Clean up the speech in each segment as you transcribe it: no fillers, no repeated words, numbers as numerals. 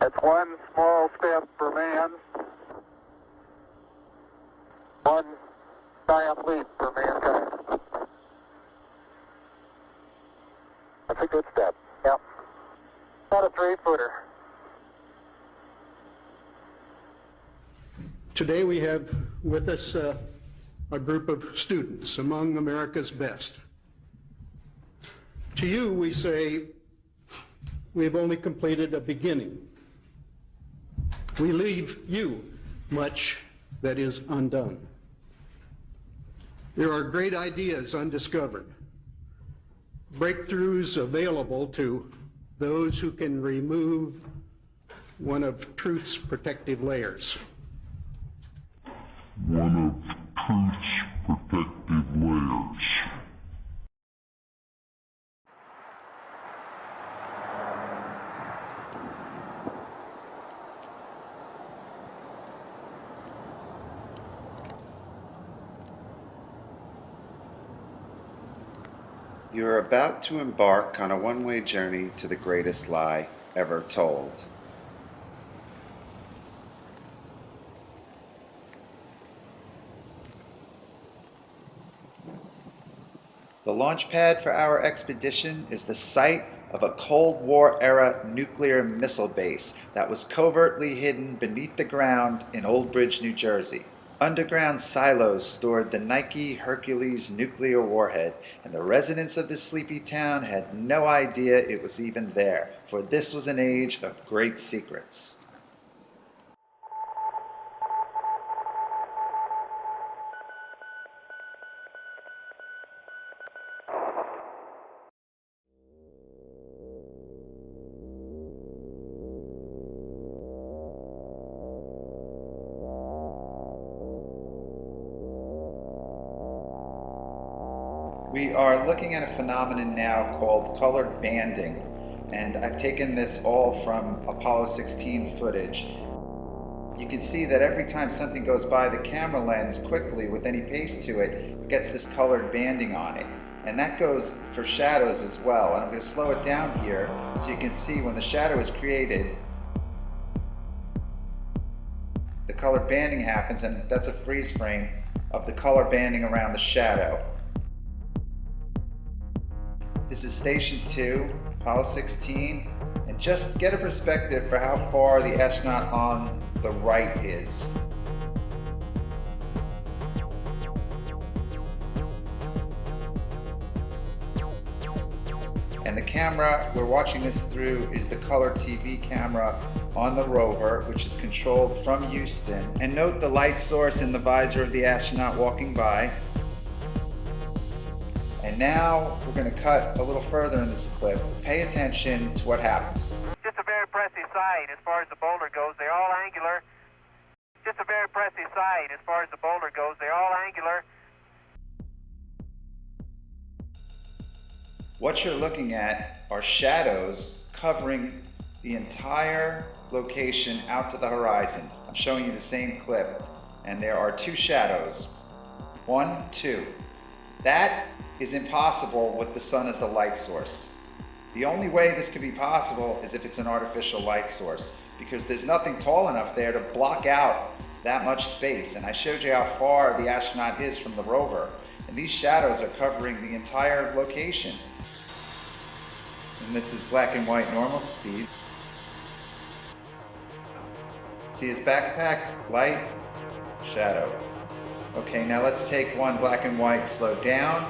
It's one small step for man, one giant leap for mankind. That's a good step. Yep. About a 3-footer. Today we have with us a group of students among America's best. To you we say, we have only completed a beginning. We leave you much that is undone. There are great ideas undiscovered, breakthroughs available to those who can remove one of truth's protective layers. One of truth's protective layers. You are about to embark on a one-way journey to the greatest lie ever told. The launch pad for our expedition is the site of a Cold War-era nuclear missile base that was covertly hidden beneath the ground in Old Bridge, New Jersey. Underground silos stored the Nike Hercules nuclear warhead, and the residents of this sleepy town had no idea it was even there, for this was an age of great secrets. We are looking at a phenomenon now called colored banding, and I've taken this all from Apollo 16 footage. You can see that every time something goes by the camera lens quickly with any pace to it, it gets this colored banding on it. And that goes for shadows as well. And I'm going to slow it down here so you can see when the shadow is created, the colored banding happens, and that's a freeze frame of the color banding around the shadow. This is Station 2, Apollo 16, and just get a perspective for how far the astronaut on the right is. And the camera we're watching this through is the color TV camera on the rover, which is controlled from Houston. And note the light source in the visor of the astronaut walking by. And now we're going to cut a little further in this clip. Pay attention to what happens. Just a very impressive sight as far as the boulder goes. They're all angular. Just a very impressive sight as far as the boulder goes. They're all angular. What you're looking at are shadows covering the entire location out to the horizon. I'm showing you the same clip, and there are two shadows. 1, 2. That is impossible with the sun as the light source. The only way this could be possible is if it's an artificial light source, because there's nothing tall enough there to block out that much space. And I showed you how far the astronaut is from the rover, and these shadows are covering the entire location. And this is black and white normal speed. See his backpack? Light, shadow. Okay, now let's take one black and white, slow down.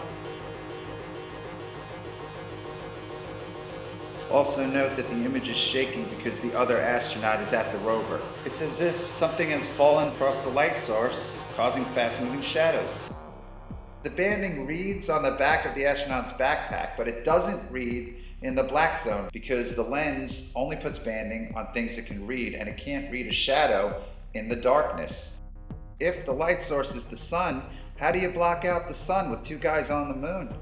Also note that the image is shaking because the other astronaut is at the rover. It's as if something has fallen across the light source, causing fast-moving shadows. The banding reads on the back of the astronaut's backpack, but it doesn't read in the black zone because the lens only puts banding on things it can read, and it can't read a shadow in the darkness. If the light source is the sun, how do you block out the sun with two guys on the moon?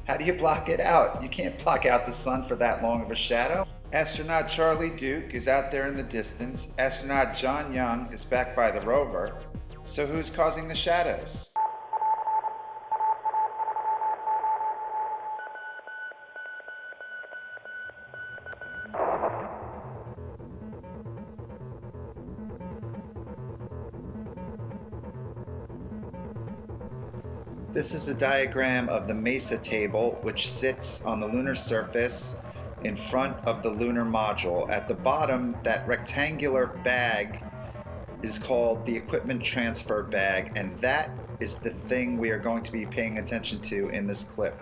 How do you block it out? You can't block out the sun for that long of a shadow. Astronaut Charlie Duke is out there in the distance. Astronaut John Young is back by the rover. So who's causing the shadows? This is a diagram of the MESA table, which sits on the lunar surface in front of the lunar module. At the bottom, that rectangular bag is called the equipment transfer bag, and that is the thing we are going to be paying attention to in this clip.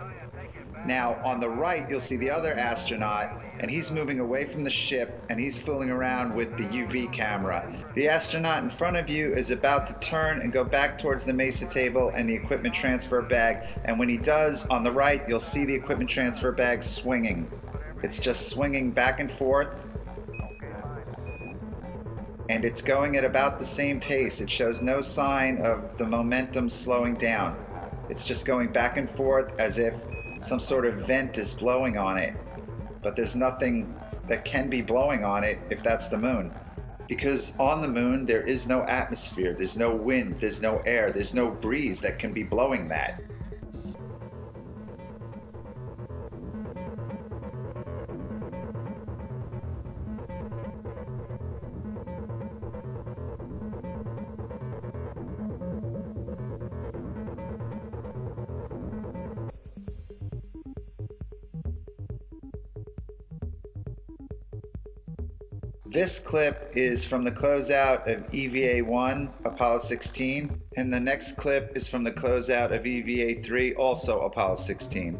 Now, on the right, you'll see the other astronaut, and he's moving away from the ship, and he's fooling around with the UV camera. The astronaut in front of you is about to turn and go back towards the MESA table and the equipment transfer bag, and when he does, on the right, you'll see the equipment transfer bag swinging. It's just swinging back and forth, and it's going at about the same pace. It shows no sign of the momentum slowing down. It's just going back and forth as if some sort of vent is blowing on it. But there's nothing that can be blowing on it if that's the moon. Because on the moon, there is no atmosphere, there's no wind, there's no air, there's no breeze that can be blowing that. This clip is from the closeout of EVA-1, Apollo 16, and the next clip is from the closeout of EVA-3, also Apollo 16.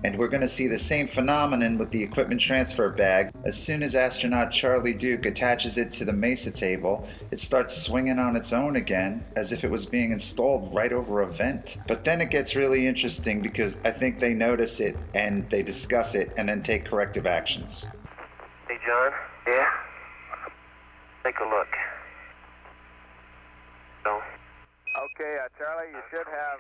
And we're going to see the same phenomenon with the equipment transfer bag. As soon as astronaut Charlie Duke attaches it to the MESA table, it starts swinging on its own again, as if it was being installed right over a vent. But then it gets really interesting because I think they notice it and they discuss it and then take corrective actions. Hey, John. Yeah? Take a look. So. Okay, Charlie, you should have,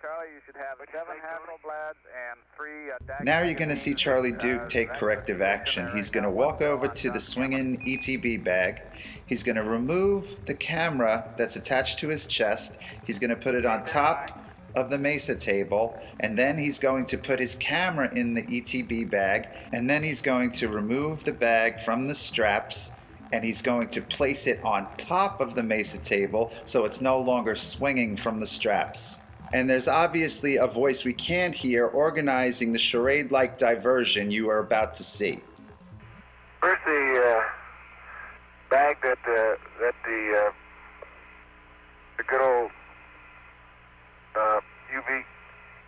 Charlie, you should have 7 Hasselblads and 3... Now you're going to see Charlie Duke take corrective action. He's going to walk over to the swinging ETB bag. He's going to remove the camera that's attached to his chest. He's going to put it on top of the MESA table, and then he's going to put his camera in the ETB bag, and then he's going to remove the bag from the straps, and he's going to place it on top of the MESA table so it's no longer swinging from the straps. And there's obviously a voice we can't hear organizing the charade-like diversion you are about to see. Where's the bag that the good old UV?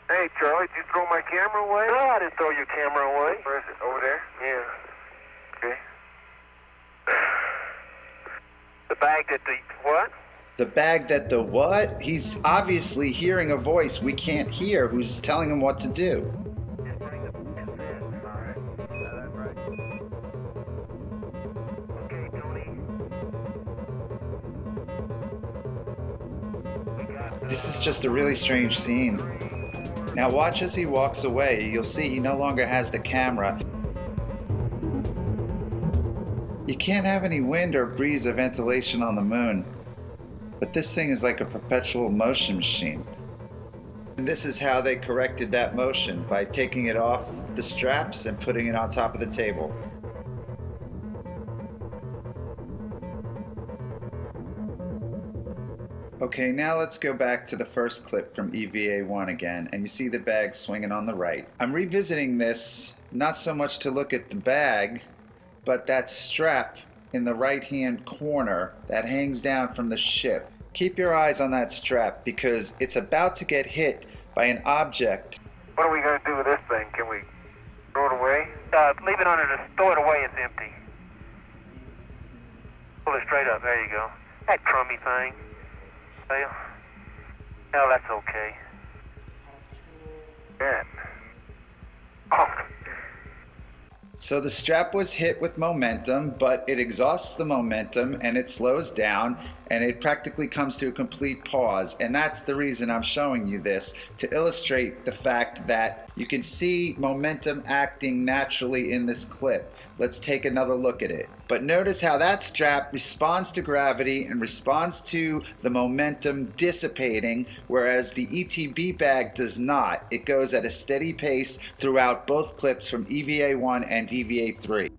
Hey, Charlie, did you throw my camera away? No, I didn't throw your camera away. Where is it? Over there? Yeah. Okay. The bag that the what? The bag that the what? He's obviously hearing a voice we can't hear who's telling him what to do. This is just a really strange scene. Now watch as he walks away. You'll see he no longer has the camera. You can't have any wind or breeze or ventilation on the moon. But this thing is like a perpetual motion machine. And this is how they corrected that motion, by taking it off the straps and putting it on top of the table. Okay, now let's go back to the first clip from EVA-1 again, and you see the bag swinging on the right. I'm revisiting this not so much to look at the bag, but that strap in the right-hand corner that hangs down from the ship. Keep your eyes on that strap because it's about to get hit by an object. What are we going to do with this thing? Can we throw it away? Leave it under the... Throw it away, it's empty. Pull it straight up, there you go. That crummy thing. Well, that's okay. Yeah. Oh. So the strap was hit with momentum, but it exhausts the momentum and it slows down, and it practically comes to a complete pause. And that's the reason I'm showing you this, to illustrate the fact that you can see momentum acting naturally in this clip. Let's take another look at it. But notice how that strap responds to gravity and responds to the momentum dissipating, whereas the ETB bag does not. It goes at a steady pace throughout both clips from EVA1 and EVA3.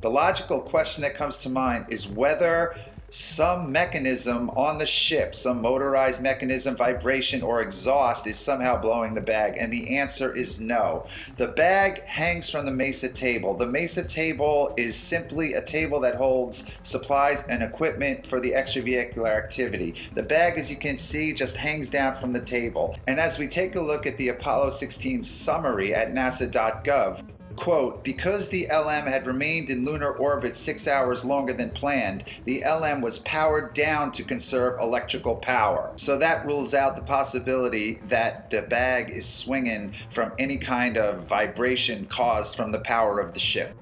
The logical question that comes to mind is whether some mechanism on the ship, some motorized mechanism, vibration, or exhaust is somehow blowing the bag, and the answer is no. The bag hangs from the mesa table. The mesa table is simply a table that holds supplies and equipment for the extravehicular activity. The bag, as you can see, just hangs down from the table. And as we take a look at the Apollo 16 summary at nasa.gov, quote, because the LM had remained in lunar orbit 6 hours longer than planned, the LM was powered down to conserve electrical power. So that rules out the possibility that the bag is swinging from any kind of vibration caused from the power of the ship.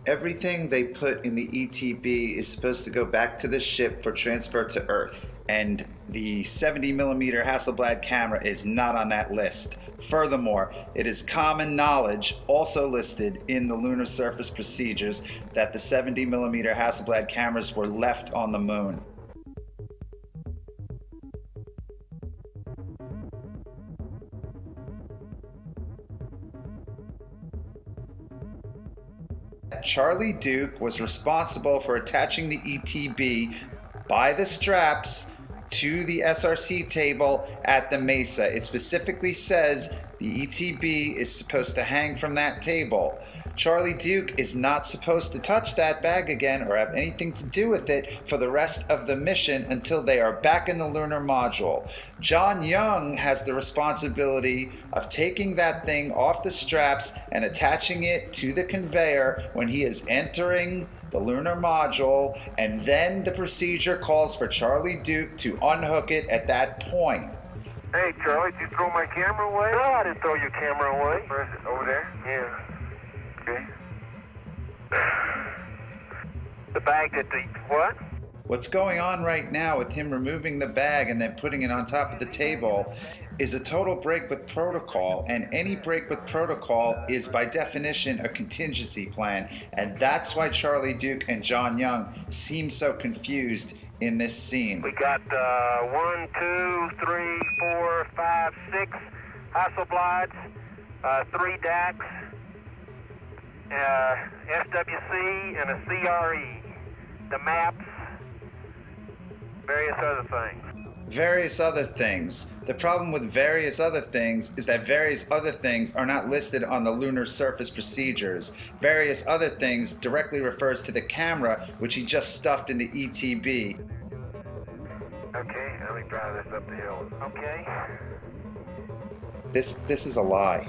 Everything they put in the ETB is supposed to go back to the ship for transfer to Earth, and the 70mm Hasselblad camera is not on that list. Furthermore, it is common knowledge, also listed in the lunar surface procedures, that the 70mm Hasselblad cameras were left on the moon. Charlie Duke was responsible for attaching the ETB by the straps to the SRC table at the mesa. It specifically says the ETB is supposed to hang from that table. Charlie Duke is not supposed to touch that bag again or have anything to do with it for the rest of the mission until they are back in the lunar module. John Young has the responsibility of taking that thing off the straps and attaching it to the conveyor when he is entering the lunar module, and then the procedure calls for Charlie Duke to unhook it at that point. Hey, Charlie, did you throw my camera away? No, I didn't throw your camera away. Where is it? Over there? Yeah. Okay. The bag that the what? What's going on right now with him removing the bag and then putting it on top of the table is a total break with protocol, and any break with protocol is by definition a contingency plan, and that's why Charlie Duke and John Young seem so confused in this scene. We got 1, 2, 3, 4, 5, 6 Hasselblads, 3 DACs, SWC, and a CRE. The maps, various other things. Various other things. The problem with various other things is that various other things are not listed on the lunar surface procedures. Various other things directly refers to the camera, which he just stuffed in the ETB. Okay, let me drive this up the hill. Okay. This is a lie.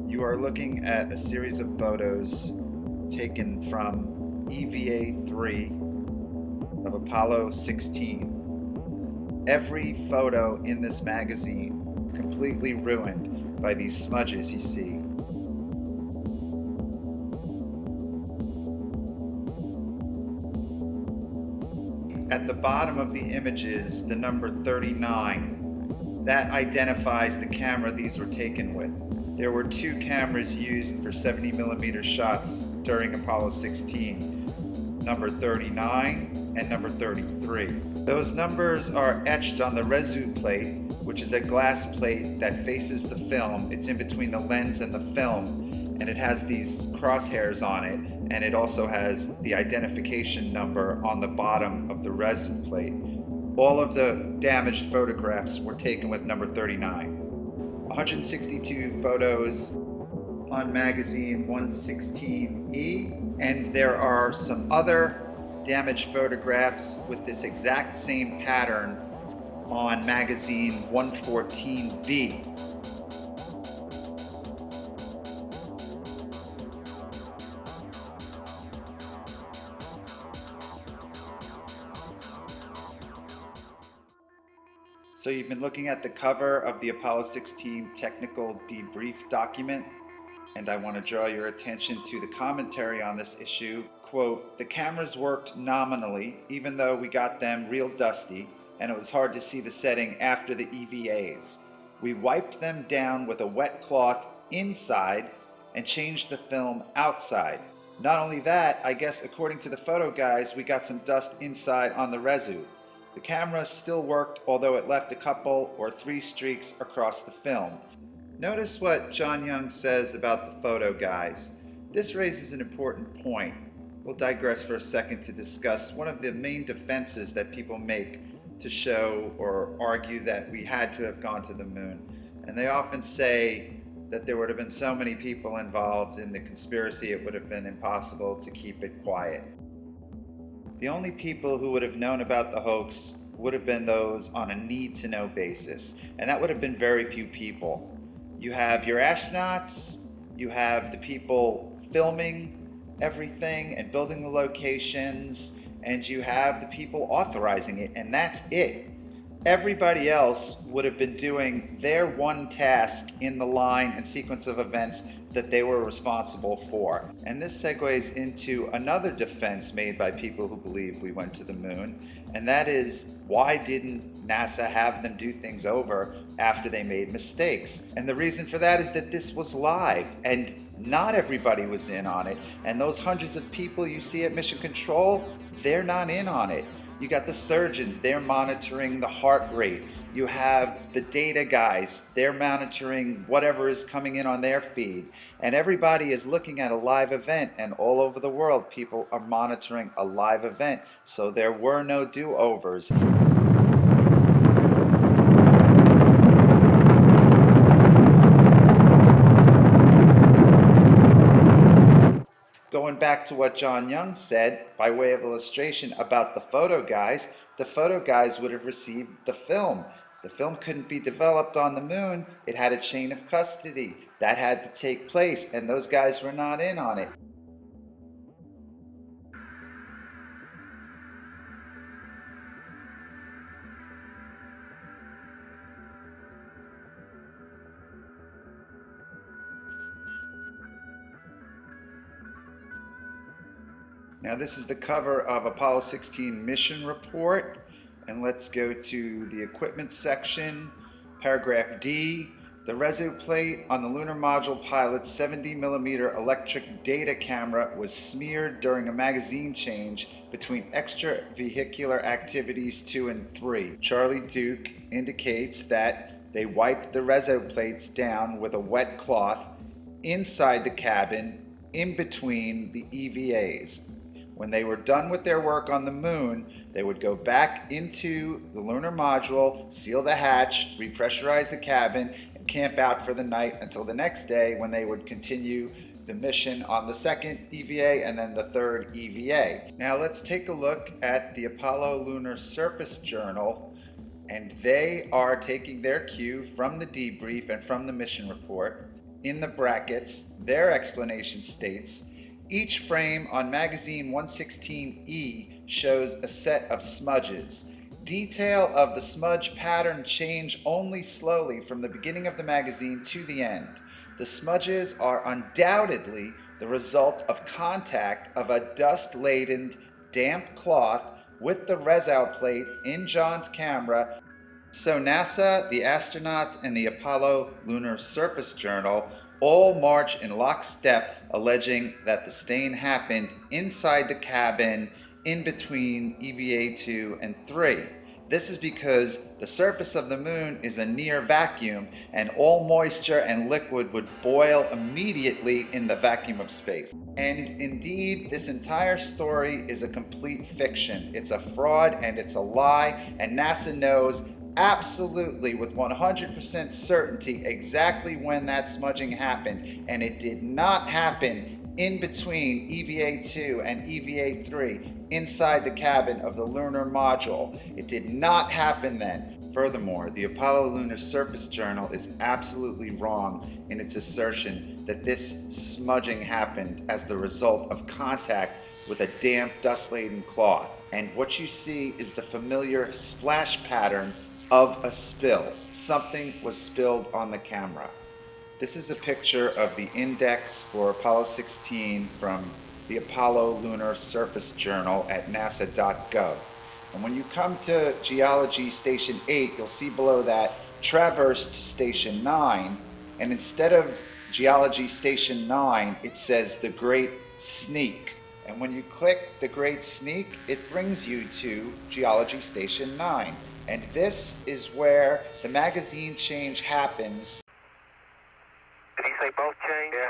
You are looking at a series of photos taken from EVA3 of Apollo 16. Every photo in this magazine is completely ruined by these smudges you see. At the bottom of the images, the number 39, that identifies the camera these were taken with. There were 2 cameras used for 70mm shots during Apollo 16, number 39 and number 33. Those numbers are etched on the resu plate, which is a glass plate that faces the film. It's in between the lens and the film, and it has these crosshairs on it, and it also has the identification number on the bottom of the resu plate. All of the damaged photographs were taken with number 39. 162 photos on magazine 116E, and there are some other damaged photographs with this exact same pattern on magazine 114B. So you've been looking at the cover of the Apollo 16 technical debrief document, and I want to draw your attention to the commentary on this issue. Quote, "The cameras worked nominally, even though we got them real dusty, and it was hard to see the setting after the EVAs. We wiped them down with a wet cloth inside and changed the film outside. Not only that, I guess according to the photo guys, we got some dust inside on the resu. The camera still worked, although it left a couple or 3 streaks across the film." Notice what John Young says about the photo guys. This raises an important point. We'll digress for a second to discuss one of the main defenses that people make to show or argue that we had to have gone to the moon. And they often say that there would have been so many people involved in the conspiracy it would have been impossible to keep it quiet. The only people who would have known about the hoax would have been those on a need-to-know basis, and that would have been very few people. You have your astronauts, you have the people filming everything and building the locations, and you have the people authorizing it, and that's it. Everybody else would have been doing their one task in the line and sequence of events that they were responsible for. And this segues into another defense made by people who believe we went to the moon, and that is, why didn't NASA have them do things over after they made mistakes? And the reason for that is that this was live, and not everybody was in on it. And those hundreds of people you see at Mission Control, they're not in on it. You got the surgeons, they're monitoring the heart rate. You have the data guys, they're monitoring whatever is coming in on their feed. And everybody is looking at a live event, and all over the world people are monitoring a live event. So there were no do-overs. Going back to what John Young said, by way of illustration about the photo guys would have received the film. The film couldn't be developed on the moon. It had a chain of custody. That had to take place, and those guys were not in on it. Now this is the cover of Apollo 16 mission report, and let's go to the equipment section. Paragraph D, the reso plate on the lunar module pilot's 70mm electric data camera was smeared during a magazine change between extravehicular activities 2 and 3. Charlie Duke indicates that they wiped the reso plates down with a wet cloth inside the cabin in between the EVAs. When they were done with their work on the moon, they would go back into the lunar module, seal the hatch, repressurize the cabin, and camp out for the night until the next day, when they would continue the mission on the second EVA and then the third EVA. Now let's take a look at the Apollo Lunar Surface Journal, and they are taking their cue from the debrief and from the mission report. In the brackets, their explanation states, each frame on magazine 116E shows a set of smudges. Detail of the smudge pattern change only slowly from the beginning of the magazine to the end. The smudges are undoubtedly the result of contact of a dust-laden, damp cloth with the reso plate in John's camera. So NASA, the astronauts, and the Apollo Lunar Surface Journal all march in lockstep, alleging that the stain happened inside the cabin in between EVA 2 and 3. This is because the surface of the moon is a near vacuum, and all moisture and liquid would boil immediately in the vacuum of space. And indeed, this entire story is a complete fiction. It's a fraud and it's a lie, and NASA knows absolutely with 100% certainty exactly when that smudging happened, and it did not happen in between EVA-2 and EVA-3 inside the cabin of the lunar module. It did not happen then. Furthermore, the Apollo Lunar Surface Journal is absolutely wrong in its assertion that this smudging happened as the result of contact with a damp, dust-laden cloth. And what you see is the familiar splash pattern of a spill. Something was spilled on the camera. This is a picture of the index for Apollo 16 from the Apollo Lunar Surface Journal at nasa.gov. And when you come to Geology Station 8, you'll see below that traversed Station 9, and instead of Geology Station 9, it says the Great Sneak. And when you click the Great Sneak, it brings you to Geology Station 9. And this is where the magazine change happens. Did he say both change? Yeah.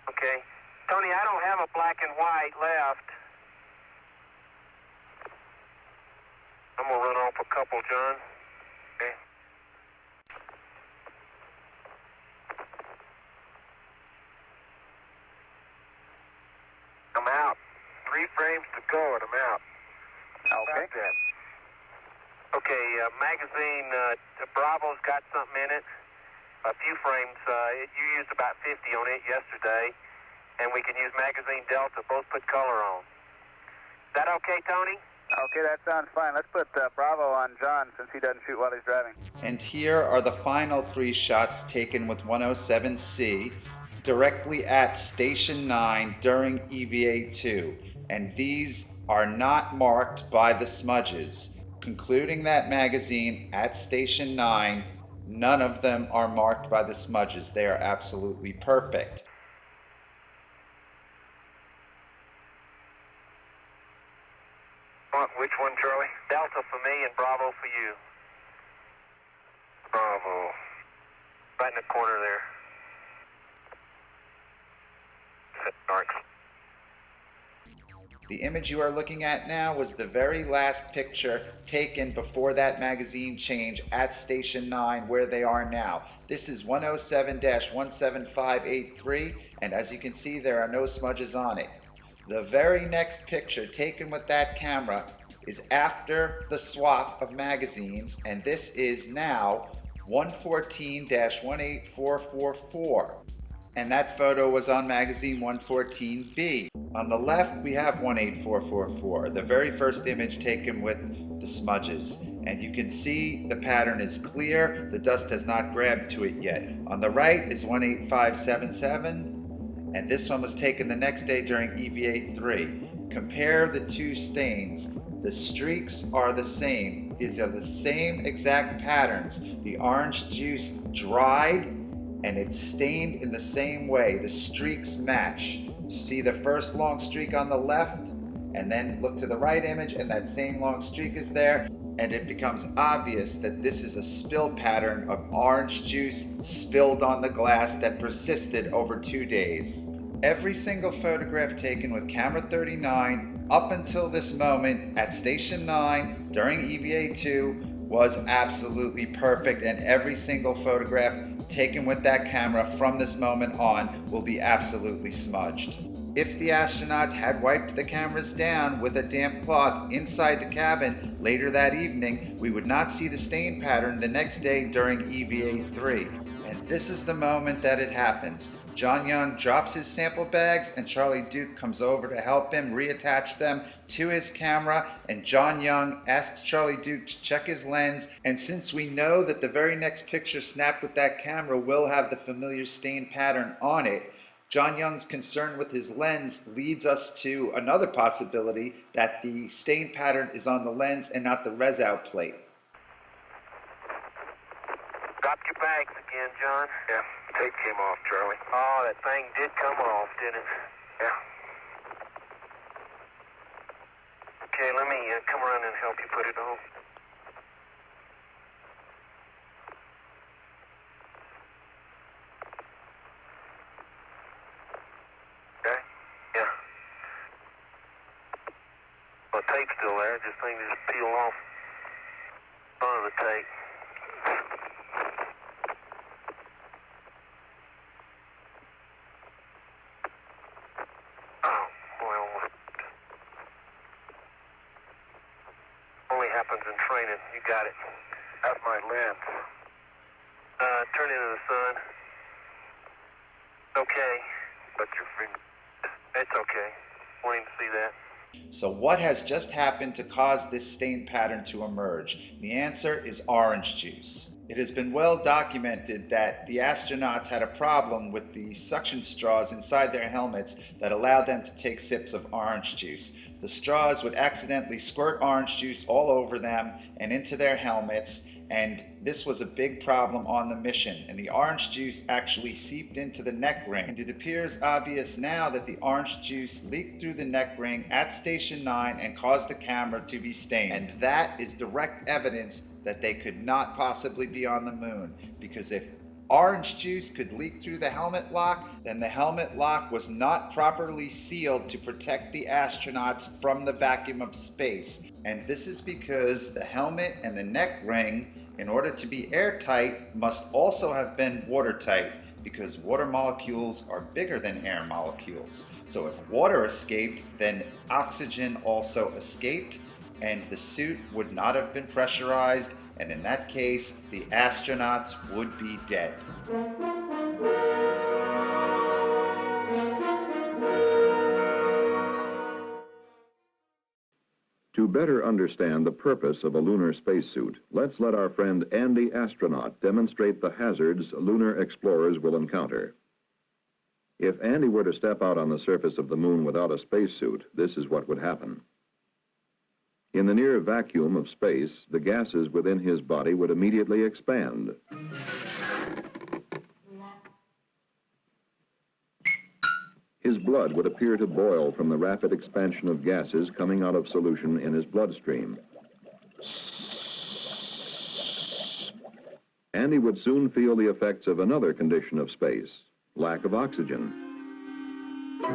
Okay. Tony, I don't have a black and white left. I'm going to run off a couple, John. Okay. I'm out. 3 frames to go and I'm out. Okay. Okay, magazine, Bravo's got something in it. A few frames. You used about 50 on it yesterday, and we can use magazine Delta, both put color on. Is that okay, Tony? Okay, that sounds fine. Let's put Bravo on John since he doesn't shoot while he's driving. And here are the final 3 shots taken with 107C directly at Station 9 during EVA-2. And these are not marked by the smudges. Concluding that magazine at Station 9, none of them are marked by the smudges. They are absolutely perfect. Which one, Charlie? Delta for me and Bravo for you. Bravo. Right in the corner there. Set marks. The image you are looking at now was the very last picture taken before that magazine change at Station 9 where they are now. This is 107-17583, and as you can see, there are no smudges on it. The very next picture taken with that camera is after the swap of magazines, and this is now 114-18444. And that photo was on magazine 114B. On the left, we have 18444, the very first image taken with the smudges. And you can see the pattern is clear, the dust has not grabbed to it yet. On the right is 18577, and this one was taken the next day during EVA-3. Compare the 2 stains. The streaks are the same. These are the same exact patterns. The orange juice dried, and it's stained in the same way. The streaks match. See the first long streak on the left, and then look to the right image, and that same long streak is there, and it becomes obvious that this is a spill pattern of orange juice spilled on the glass that persisted over 2 days. Every single photograph taken with camera 39 up until this moment at Station 9 during EVA-2 was absolutely perfect, and every single photograph taken with that camera from this moment on will be absolutely smudged. If the astronauts had wiped the cameras down with a damp cloth inside the cabin later that evening, we would not see the stain pattern the next day during EVA-3. And this is the moment that it happens. John Young drops his sample bags, and Charlie Duke comes over to help him reattach them to his camera, and John Young asks Charlie Duke to check his lens, and since we know that the very next picture snapped with that camera will have the familiar stain pattern on it, John Young's concern with his lens leads us to another possibility that the stain pattern is on the lens and not the res-out plate. Dropped your bags again, John. Yeah, tape came off, Charlie. Oh, that thing did come off, didn't it? Yeah. Okay, let me come around and help you put it on. still there. Just thing just peel off front of the tape. Oh, well, only happens in training. You got it. That's my lens. Turn into the sun. Okay. But your finger. It's okay. Wanting to see that. So what has just happened to cause this stain pattern to emerge? The answer is orange juice. It has been well documented that the astronauts had a problem with the suction straws inside their helmets that allowed them to take sips of orange juice. The straws would accidentally squirt orange juice all over them and into their helmets, and this was a big problem on the mission, and the orange juice actually seeped into the neck ring. And it appears obvious now that the orange juice leaked through the neck ring at Station 9 and caused the camera to be stained. And that is direct evidence that they could not possibly be on the moon, because if orange juice could leak through the helmet lock, then the helmet lock was not properly sealed to protect the astronauts from the vacuum of space. And this is because the helmet and the neck ring, in order to be airtight, must also have been watertight, because water molecules are bigger than air molecules. So if water escaped, then oxygen also escaped, and the suit would not have been pressurized, and in that case, the astronauts would be dead. To better understand the purpose of a lunar spacesuit, let's let our friend Andy Astronaut demonstrate the hazards lunar explorers will encounter. If Andy were to step out on the surface of the moon without a spacesuit, this is what would happen. In the near vacuum of space, the gases within his body would immediately expand. His blood would appear to boil from the rapid expansion of gases coming out of solution in his bloodstream. And he would soon feel the effects of another condition of space, lack of oxygen.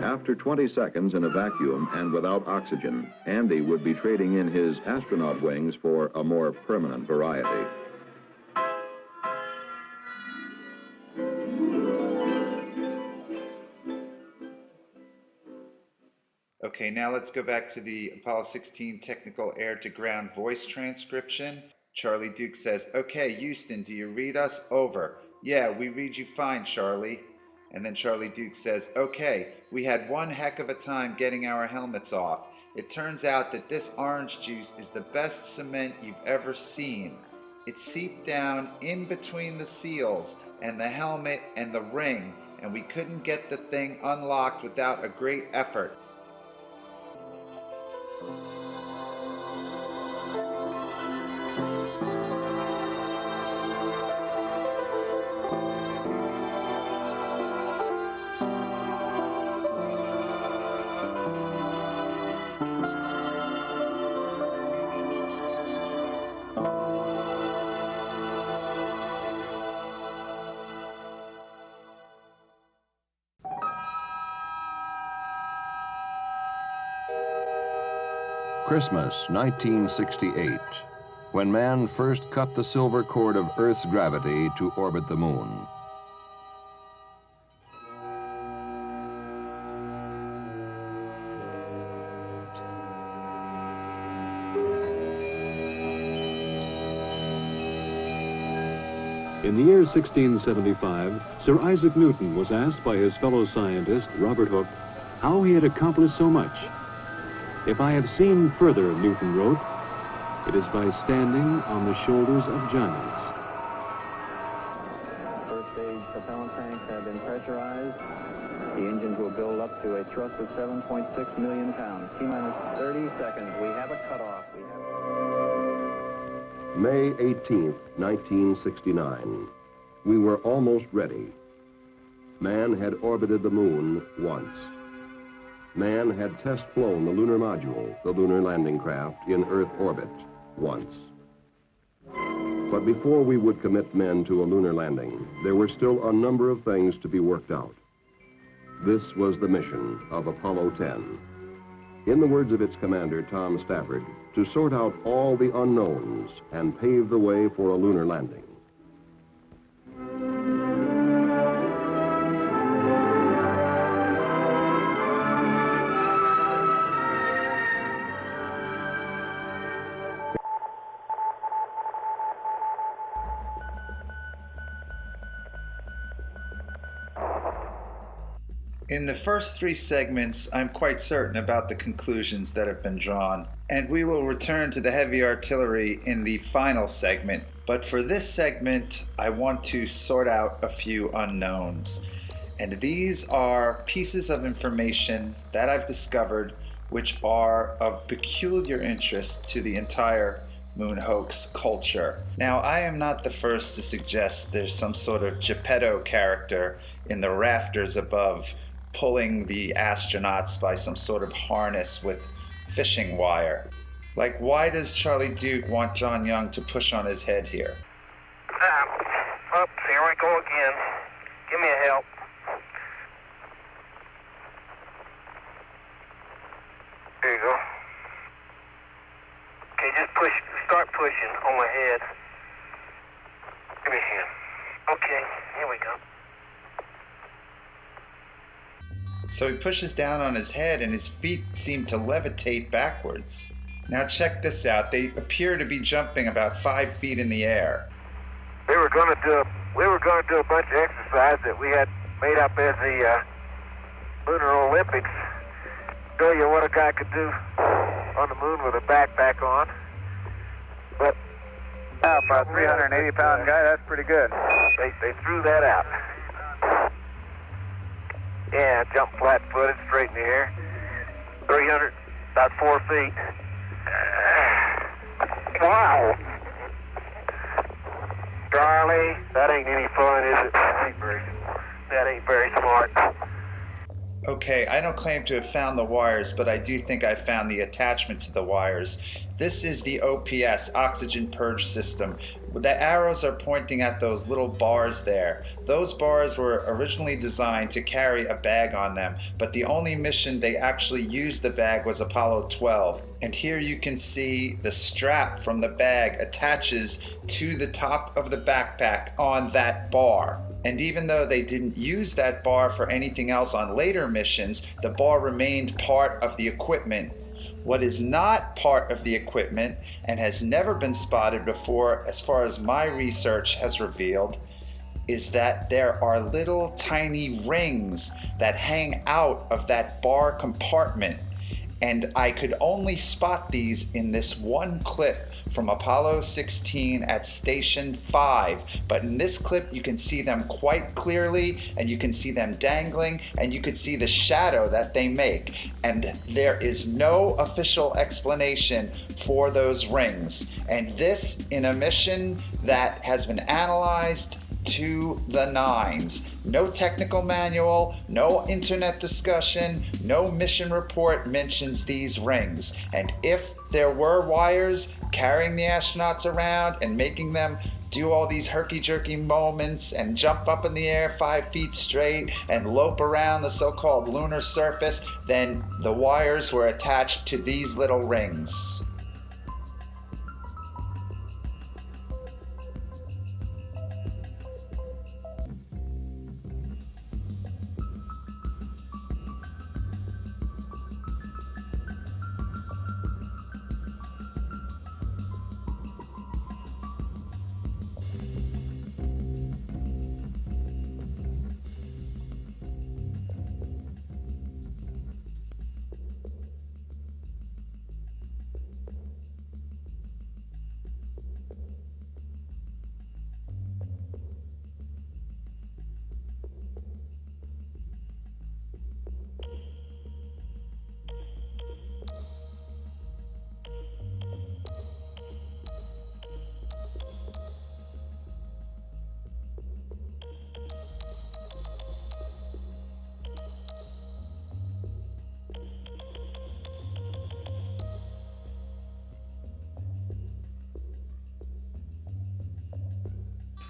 After 20 seconds in a vacuum and without oxygen, Andy would be trading in his astronaut wings for a more permanent variety. Okay, now let's go back to the Apollo 16 technical air-to-ground voice transcription. Charlie Duke says, "Okay, Houston, do you read us? Over." "Yeah, we read you fine, Charlie." And then Charlie Duke says, "Okay, we had one heck of a time getting our helmets off. It turns out that this orange juice is the best cement you've ever seen. It seeped down in between the seals and the helmet and the ring, and we couldn't get the thing unlocked without a great effort. Christmas, 1968, when man first cut the silver cord of Earth's gravity to orbit the moon. In the year 1675, Sir Isaac Newton was asked by his fellow scientist, Robert Hooke, how he had accomplished so much. "If I have seen further," Newton wrote, "it is by standing on the shoulders of giants." First stage propellant tanks have been pressurized. The engines will build up to a thrust of 7.6 million pounds. T-minus 30 seconds. We have a cutoff. May 18th, 1969. We were almost ready. Man had orbited the moon once. Man had test flown the lunar module, the lunar landing craft, in Earth orbit once. But before we would commit men to a lunar landing, there were still a number of things to be worked out. This was the mission of Apollo 10. In the words of its commander, Tom Stafford, to sort out all the unknowns and pave the way for a lunar landing. In the first 3 segments, I'm quite certain about the conclusions that have been drawn, and we will return to the heavy artillery in the final segment. But for this segment, I want to sort out a few unknowns. And these are pieces of information that I've discovered which are of peculiar interest to the entire moon hoax culture. Now, I am not the first to suggest there's some sort of Geppetto character in the rafters above, pulling the astronauts by some sort of harness with fishing wire. Like, why does Charlie Duke want John Young to push on his head here? Oops, here we go again. Give me a help. There you go. Okay, just push, start pushing on my head. Give me a hand. Okay, here we go. So he pushes down on his head and his feet seem to levitate backwards. Now check this out. They appear to be jumping about 5 feet in the air. We were going to do a bunch of exercise that we had made up as the Lunar Olympics. Show you what a guy could do on the moon with a backpack on. But for a 380-pound guy, that's pretty good. They threw that out. Yeah, jump flat-footed, straight in the air. 300, about 4 feet. Wow. Charlie, that ain't any fun, is it? That ain't very smart. Okay, I don't claim to have found the wires, but I do think I found the attachment to the wires. This is the OPS, oxygen purge system. The arrows are pointing at those little bars there. Those bars were originally designed to carry a bag on them, but the only mission they actually used the bag was Apollo 12. And here you can see the strap from the bag attaches to the top of the backpack on that bar. And even though they didn't use that bar for anything else on later missions, the bar remained part of the equipment. What is not part of the equipment and has never been spotted before, as far as my research has revealed, is that there are little tiny rings that hang out of that bar compartment. And I could only spot these in this one clip from Apollo 16 at Station 5. But in this clip, you can see them quite clearly, and you can see them dangling, and you can see the shadow that they make. And there is no official explanation for those rings. And this in a mission that has been analyzed to the nines. No technical manual, no internet discussion, no mission report mentions these rings. And if there were wires carrying the astronauts around and making them do all these herky-jerky moments and jump up in the air 5 feet straight and lope around the so-called lunar surface, then the wires were attached to these little rings.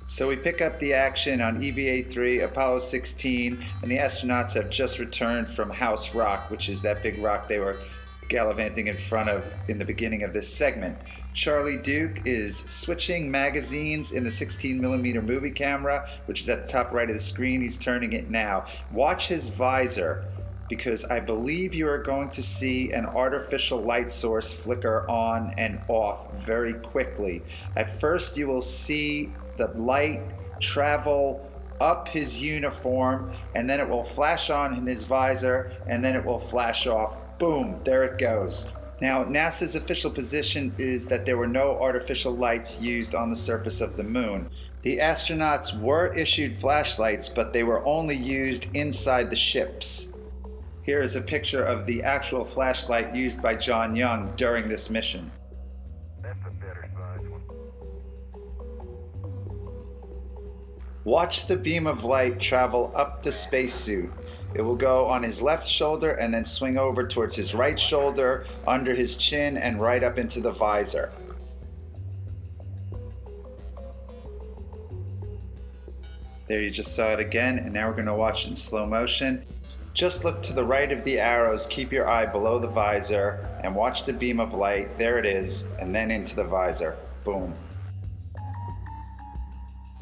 So we pick up the action on EVA-3, Apollo 16, and the astronauts have just returned from House Rock, which is that big rock they were gallivanting in the beginning of this segment. Charlie Duke is switching magazines in the 16mm movie camera, which is at the top right of the screen. He's turning it now. Watch his visor, because I believe you are going to see an artificial light source flicker on and off very quickly. At first you will see the light travel up his uniform, and then it will flash on in his visor, and then it will flash off. Boom, there it goes. Now, NASA's official position is that there were no artificial lights used on the surface of the moon. The astronauts were issued flashlights, but they were only used inside the ships. Here is a picture of the actual flashlight used by John Young during this mission. That's a better size one. Watch the beam of light travel up the spacesuit. It will go on his left shoulder and then swing over towards his right shoulder, under his chin, and right up into the visor. There, you just saw it again, and now we're going to watch it in slow motion. Just look to the right of the arrows, keep your eye below the visor, and watch the beam of light. There it is, and then into the visor. Boom.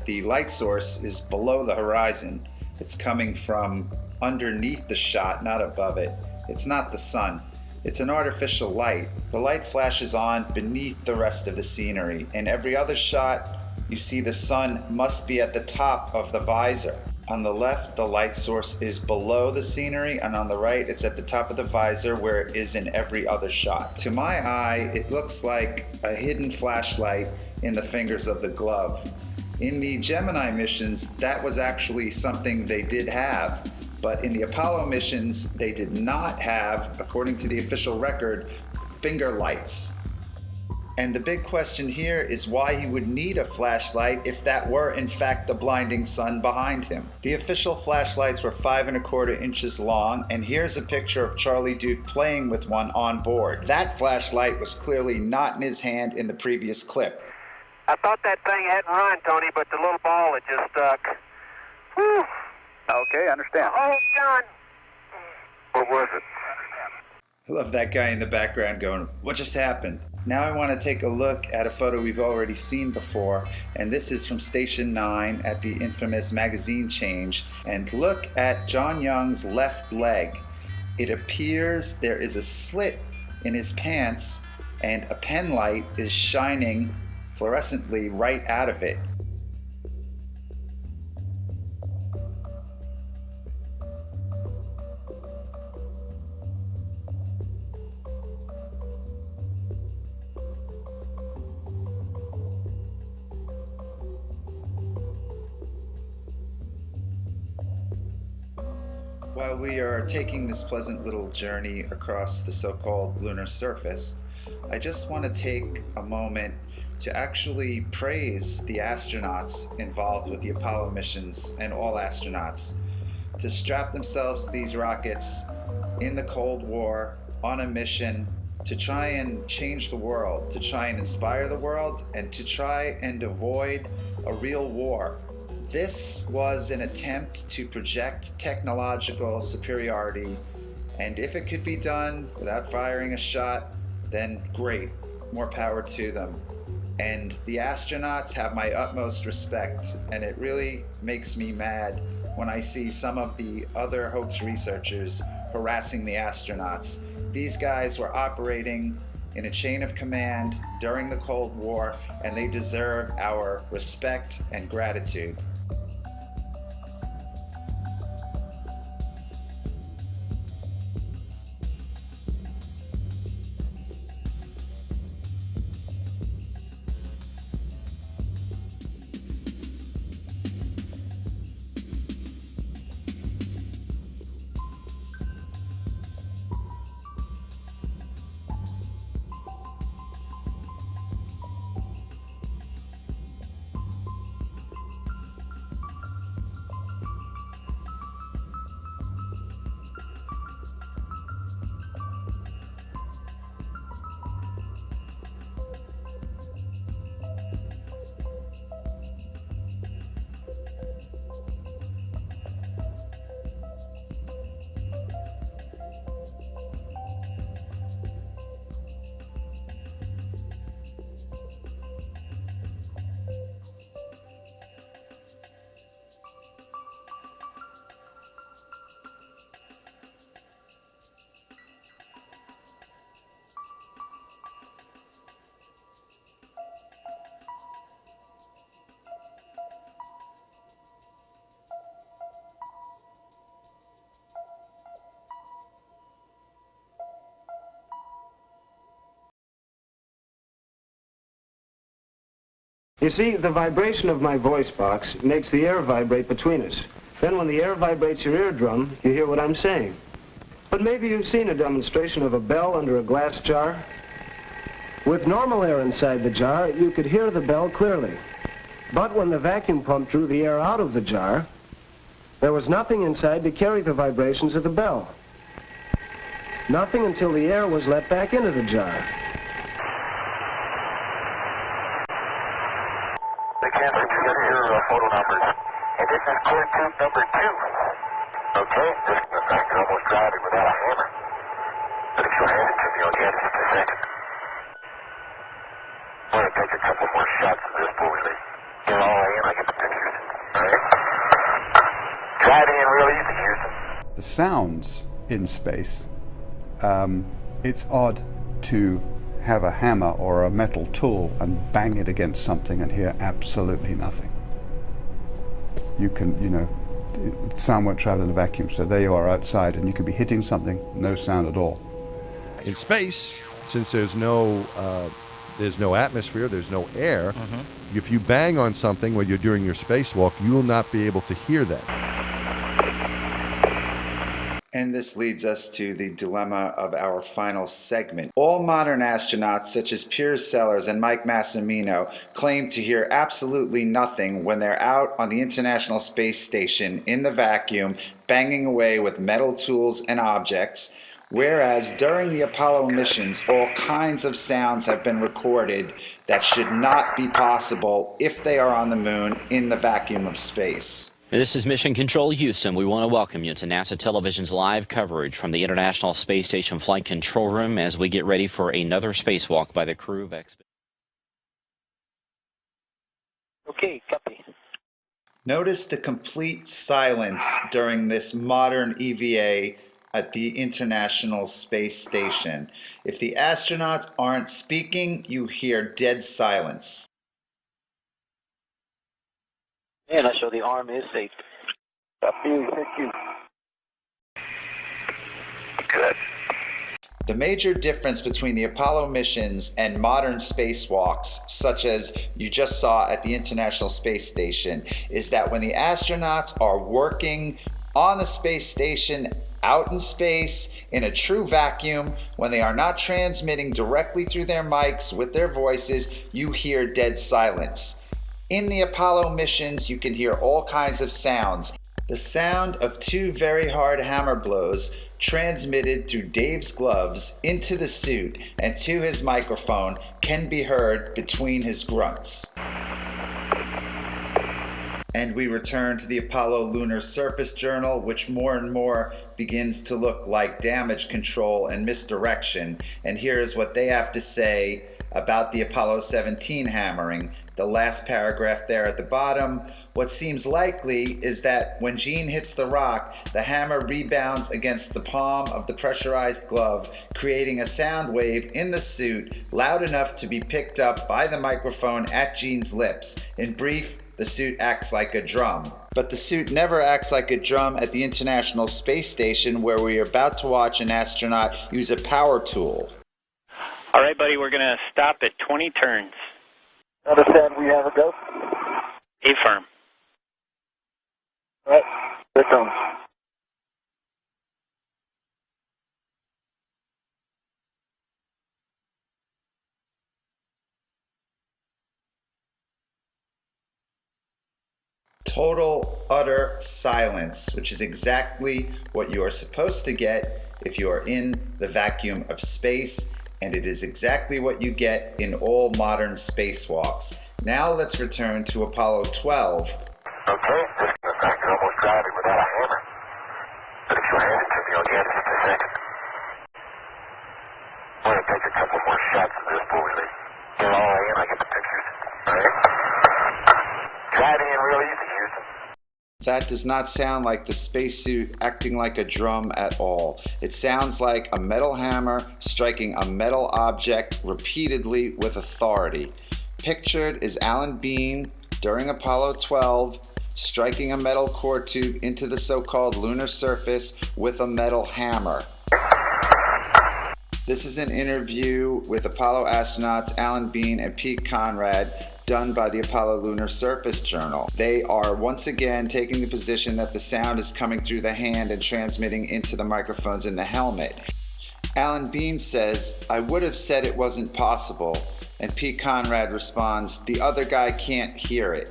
The light source is below the horizon. It's coming from underneath the shot, not above it. It's not the sun. It's an artificial light. The light flashes on beneath the rest of the scenery. In every other shot, you see the sun must be at the top of the visor. On the left, the light source is below the scenery, and on the right, it's at the top of the visor where it is in every other shot. To my eye, it looks like a hidden flashlight in the fingers of the glove. In the Gemini missions, that was actually something they did have, but in the Apollo missions, they did not have, according to the official record, finger lights. And the big question here is why he would need a flashlight if that were in fact the blinding sun behind him. The official flashlights were 5¼ inches long, and here's a picture of Charlie Duke playing with one on board. That flashlight was clearly not in his hand in the previous clip. I thought that thing hadn't run, Tony, but the little ball had just stuck. Whew. Okay, understand. Oh, John. What was it? I love that guy in the background going, what just happened? Now I want to take a look at a photo we've already seen before, and this is from Station 9 at the infamous magazine change. And look at John Young's left leg. It appears there is a slit in his pants, and a pen light is shining fluorescently right out of it. While we are taking this pleasant little journey across the so-called lunar surface, I just want to take a moment to actually praise the astronauts involved with the Apollo missions and all astronauts to strap themselves to these rockets in the Cold War on a mission to try and change the world, to try and inspire the world, and to try and avoid a real war. This was an attempt to project technological superiority, and if it could be done without firing a shot, then great, more power to them. And the astronauts have my utmost respect, and it really makes me mad when I see some of the other hoax researchers harassing the astronauts. These guys were operating in a chain of command during the Cold War, and they deserve our respect and gratitude. You see, the vibration of my voice box makes the air vibrate between us. Then when the air vibrates your eardrum, you hear what I'm saying. But maybe you've seen a demonstration of a bell under a glass jar. With normal air inside the jar, you could hear the bell clearly. But when the vacuum pump drew the air out of the jar, there was nothing inside to carry the vibrations of the bell. Nothing until the air was let back into the jar. They can't get your photo numbers. And this is core tube number 2. Okay, just the fact you're almost driving without a hammer. But if you'll hand it to me, I'll get it in just a second. I'm going to take a couple more shots of this before we leave. Get all in, I get the pictures. Alright? Driving in real easy, Houston. The sounds in space, it's odd to have a hammer or a metal tool and bang it against something and hear absolutely nothing. You can, sound won't travel in a vacuum, so there you are outside and you could be hitting something, no sound at all. In space, since there's no atmosphere, there's no air, if you bang on something when you're doing your spacewalk, you will not be able to hear that. And this leads us to the dilemma of our final segment. All modern astronauts, such as Piers Sellers and Mike Massimino, claim to hear absolutely nothing when they're out on the International Space Station in the vacuum, banging away with metal tools and objects, whereas during the Apollo missions, all kinds of sounds have been recorded that should not be possible if they are on the moon in the vacuum of space. This is Mission Control Houston. We want to welcome you to NASA Television's live coverage from the International Space Station Flight Control Room as we get ready for another spacewalk by the crew of Expedition. Okay, copy. Notice the complete silence during this modern EVA at the International Space Station. If the astronauts aren't speaking, you hear dead silence. And I show the arm is safe. Copy, thank you. Good. The major difference between the Apollo missions and modern spacewalks, such as you just saw at the International Space Station, is that when the astronauts are working on the space station, out in space, in a true vacuum, when they are not transmitting directly through their mics with their voices, you hear dead silence. In the Apollo missions, you can hear all kinds of sounds. The sound of 2 very hard hammer blows transmitted through Dave's gloves into the suit and to his microphone can be heard between his grunts. And we return to the Apollo Lunar Surface Journal, which more and more begins to look like damage control and misdirection. And here is what they have to say about the Apollo 17 hammering. The last paragraph there at the bottom. What seems likely is that when Gene hits the rock, the hammer rebounds against the palm of the pressurized glove, creating a sound wave in the suit loud enough to be picked up by the microphone at Gene's lips. In brief, the suit acts like a drum. But the suit never acts like a drum at the International Space Station, where we are about to watch an astronaut use a power tool. All right, buddy, we're going to stop at 20 turns. Understand, we have a go? Affirm. All right, here it comes. Total, utter silence, which is exactly what you are supposed to get if you are in the vacuum of space, and it is exactly what you get in all modern spacewalks. Now let's return to Apollo 12. Okay, just the fact you're almost driving without a hammer. But if you'll hand it to me, I'll get it in just a second. I'm going to take a couple more shots of this before we leave. Get all in, I get the pictures. Alright? Driving in real easy, Houston. That does not sound like the spacesuit acting like a drum at all. It sounds like a metal hammer striking a metal object repeatedly with authority. Pictured is Alan Bean during Apollo 12 striking a metal core tube into the so-called lunar surface with a metal hammer. This is an interview with Apollo astronauts Alan Bean and Pete Conrad, done by the Apollo Lunar Surface Journal. They are once again taking the position that the sound is coming through the hand and transmitting into the microphones in the helmet. Alan Bean says, "I would have said it wasn't possible," and Pete Conrad responds, "The other guy can't hear it."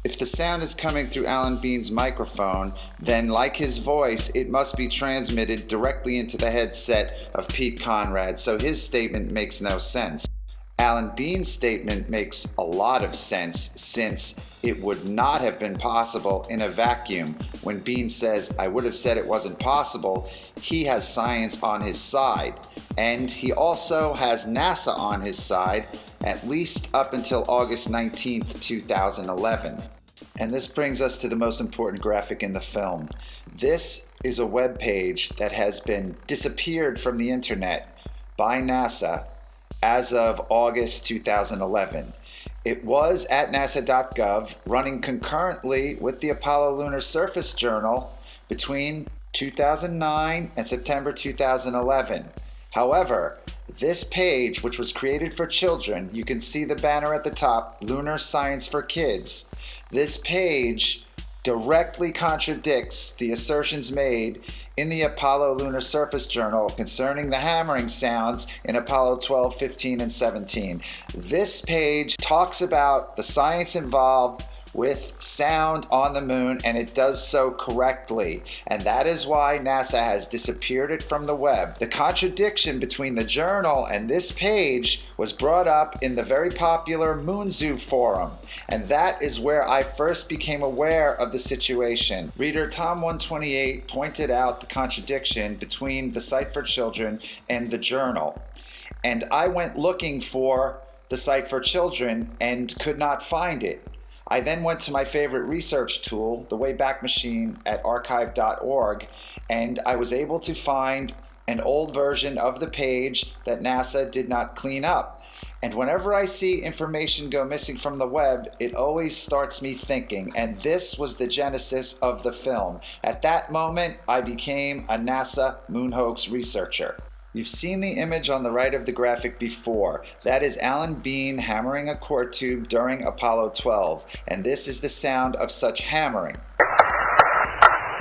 If the sound is coming through Alan Bean's microphone, then like his voice, it must be transmitted directly into the headset of Pete Conrad, so his statement makes no sense. Alan Bean's statement makes a lot of sense, since it would not have been possible in a vacuum. When Bean says, "I would have said it wasn't possible," he has science on his side. And he also has NASA on his side, at least up until August 19th, 2011. And this brings us to the most important graphic in the film. This is a web page that has been disappeared from the internet by NASA as of August 2011. It was at nasa.gov, running concurrently with the Apollo Lunar Surface Journal between 2009 and September 2011. However, this page, which was created for children, you can see the banner at the top, Lunar Science for Kids. This page directly contradicts the assertions made in the Apollo Lunar Surface Journal concerning the hammering sounds in Apollo 12, 15, and 17. This page talks about the science involved with sound on the moon, and it does so correctly. And that is why NASA has disappeared it from the web. The contradiction between the journal and this page was brought up in the very popular Moon Zoo forum. And that is where I first became aware of the situation. Reader Tom128 pointed out the contradiction between the site for children and the journal. And I went looking for the site for children and could not find it. I then went to my favorite research tool, the Wayback Machine at archive.org, and I was able to find an old version of the page that NASA did not clean up. And whenever I see information go missing from the web, it always starts me thinking, and this was the genesis of the film. At that moment, I became a NASA moon hoax researcher. You've seen the image on the right of the graphic before. That is Alan Bean hammering a core tube during Apollo 12, and this is the sound of such hammering.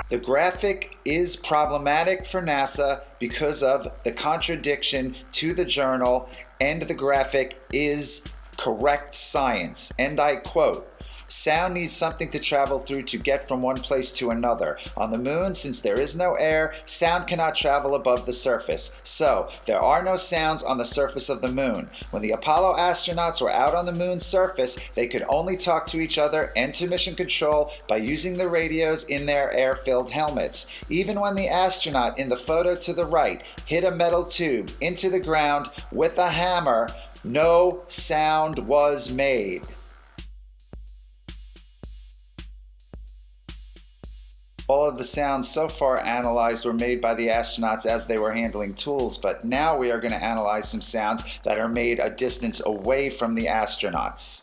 The graphic is problematic for NASA because of the contradiction to the journal, and the graphic is correct science. And I quote, "Sound needs something to travel through to get from one place to another. On the moon, since there is no air, sound cannot travel above the surface. So, there are no sounds on the surface of the moon. When the Apollo astronauts were out on the moon's surface, they could only talk to each other and to mission control by using the radios in their air-filled helmets. Even when the astronaut in the photo to the right hit a metal tube into the ground with a hammer, no sound was made." All of the sounds so far analyzed were made by the astronauts as they were handling tools, but now we are going to analyze some sounds that are made a distance away from the astronauts.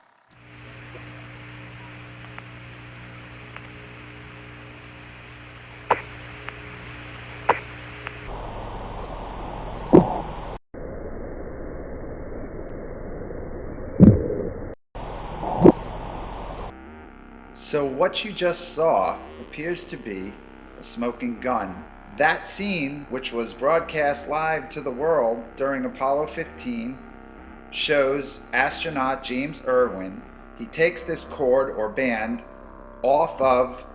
So what you just saw appears to be a smoking gun. That scene, which was broadcast live to the world during Apollo 15, shows astronaut James Irwin. He takes this cord or band off of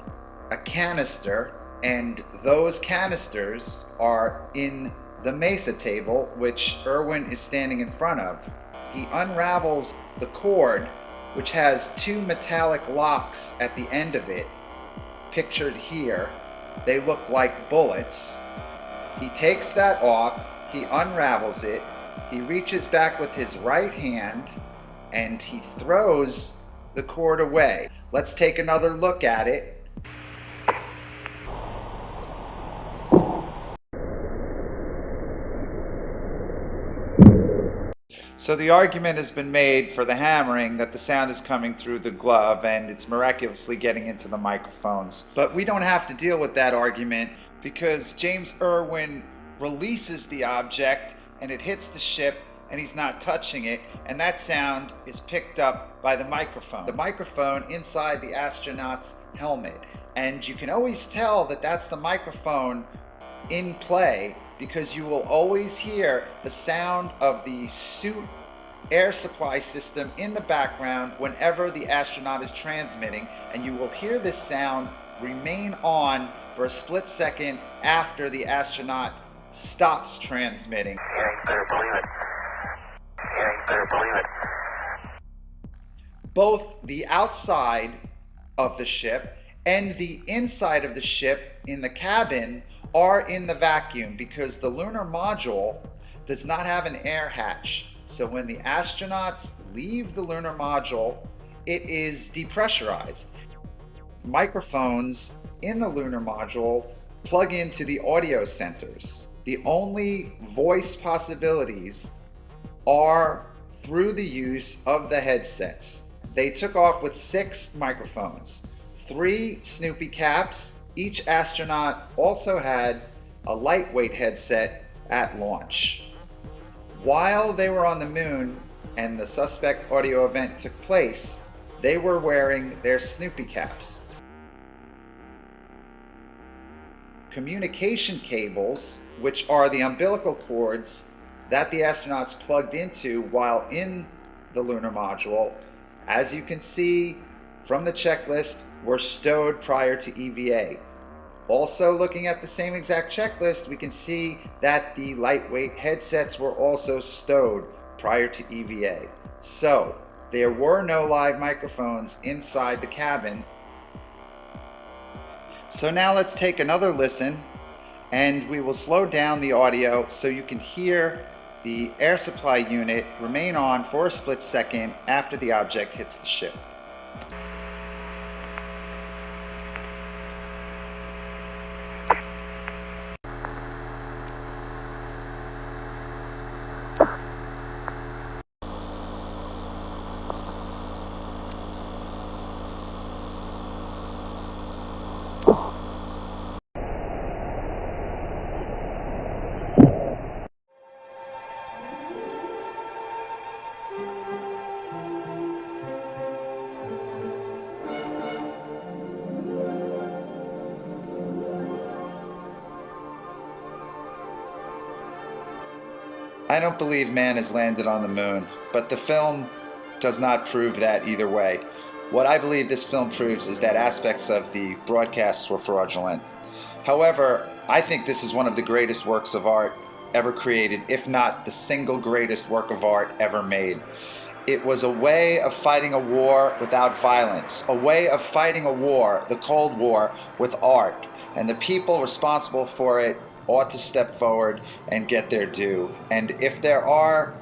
a canister, and those canisters are in the mesa table, which Irwin is standing in front of. He unravels the cord, which has two metallic locks at the end of it, pictured here. They look like bullets. He takes that off, he unravels it, he reaches back with his right hand, and he throws the cord away. Let's take another look at it. So the argument has been made for the hammering that the sound is coming through the glove and it's miraculously getting into the microphones. But we don't have to deal with that argument because James Irwin releases the object and it hits the ship and he's not touching it, and that sound is picked up by the microphone inside the astronaut's helmet. And you can always tell that that's the microphone in play because you will always hear the sound of the suit air supply system in the background whenever the astronaut is transmitting, and you will hear this sound remain on for a split second after the astronaut stops transmitting. Yeah, you better believe it. Yeah, you better believe it. Both the outside of the ship and the inside of the ship in the cabin are in the vacuum because the lunar module does not have an air hatch. So when the astronauts leave the lunar module, it is depressurized. Microphones in the lunar module plug into the audio centers. The only voice possibilities are through the use of the headsets. They took off with 6 microphones, 3 Snoopy caps. Each astronaut also had a lightweight headset at launch. While they were on the moon and the suspect audio event took place, they were wearing their Snoopy caps. Communication cables, which are the umbilical cords that the astronauts plugged into while in the lunar module, as you can see from the checklist, were stowed prior to EVA. Also, looking at the same exact checklist, we can see that the lightweight headsets were also stowed prior to EVA. So, there were no live microphones inside the cabin. So now let's take another listen, and we will slow down the audio so you can hear the air supply unit remain on for a split second after the object hits the ship. I don't believe man has landed on the moon, but the film does not prove that either way. What I believe this film proves is that aspects of the broadcasts were fraudulent. However, I think this is one of the greatest works of art ever created, if not the single greatest work of art ever made. It was a way of fighting a war without violence, a way of fighting a war, the Cold War, with art, and the people responsible for it ought to step forward and get their due. And if there are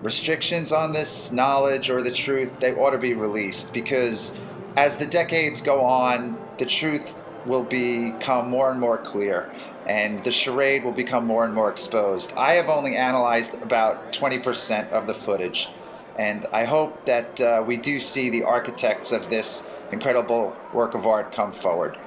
restrictions on this knowledge or the truth, they ought to be released, because as the decades go on, the truth will become more and more clear and the charade will become more and more exposed. I have only analyzed about 20% of the footage, and I hope that we do see the architects of this incredible work of art come forward.